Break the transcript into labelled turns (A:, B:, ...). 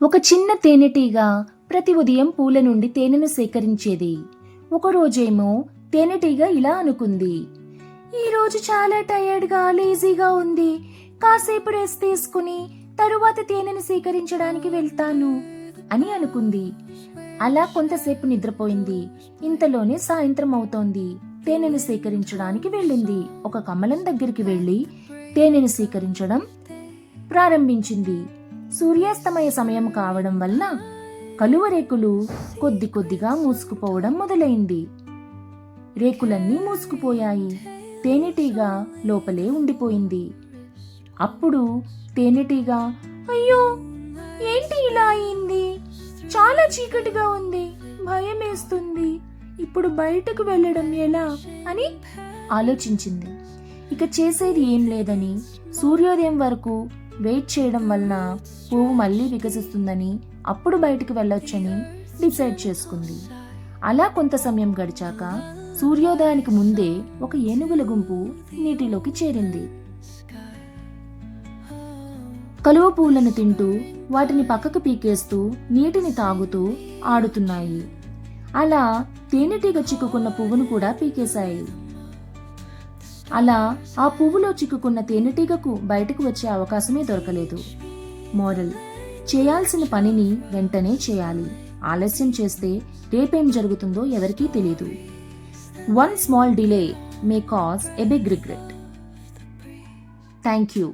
A: ఒక చిన్న తేనెటీగ ప్రతి ఉదయం పూల నుండి తేనెను సేకరించేది. ఒకరోజేమో తేనెటీగ ఇలా అనుకుంది, ఈరోజు చాలా టైర్డ్గా లేజీగా ఉంది, కాసేపు రెస్ట్ తీసుకుని తరువాత తేనెను సేకరించడానికి వెళ్తాను అని అనుకుంది. అలా కొంతసేపు నిద్రపోయింది. ఇంతలోనే సాయంత్రం అవుతోంది. తేనెను సేకరించడానికి వెళ్ళింది. ఒక కమలం దగ్గరికి వెళ్లి తేనెను సేకరించడం ప్రారంభించింది. సూర్యాస్తమయ సమయం కావడం వల్ల కలువ రేకులు కొద్ది కొద్దిగా మూసుకుపోవడం మొదలైంది. రేకులన్నీ మూసుకుపోయాయి. తేనెటీగ లోపలే ఉండిపోయింది. అప్పుడు తేనెటీగ, అయ్యో, ఏంటి ఇలా అయింది? చాలా చీకటిగా ఉంది, భయం వేస్తుంది, ఇప్పుడు బయటకు వెళ్ళడం ఎలా అని ఆలోచించింది. ఇక చేసేది ఏం లేదని సూర్యోదయం వరకు వెయిట్ చేయడం వలన పువ్వు మళ్ళీ వికసిస్తుందని, అప్పుడు బయటకు వెళ్ళొచ్చని డిసైడ్ చేసుకుంది. అలా కొంత సమయం గడిచాక సూర్యోదయానికి ముందే ఒక ఏనుగుల గుంపు నీటిలోకి చేరింది. కలువ పువ్వులను తింటూ, వాటిని పక్కకు పీకేస్తూ, నీటిని తాగుతూ ఆడుతున్నాయి. అలా తేనెటీగ చిక్కుకున్న పువ్వును కూడా పీకేశాయి. అలా ఆ పువ్వులో చిక్కుకున్న తేనెటీగకు బయటకు వచ్చే అవకాశమే దొరకలేదు. మోరల్: చేయాల్సిన పనిని వెంటనే చేయాలి. ఆలస్యం చేస్తే రేపేం జరుగుతుందో ఎవరికీ తెలియదు. One small delay may cause a big regret. Thank you.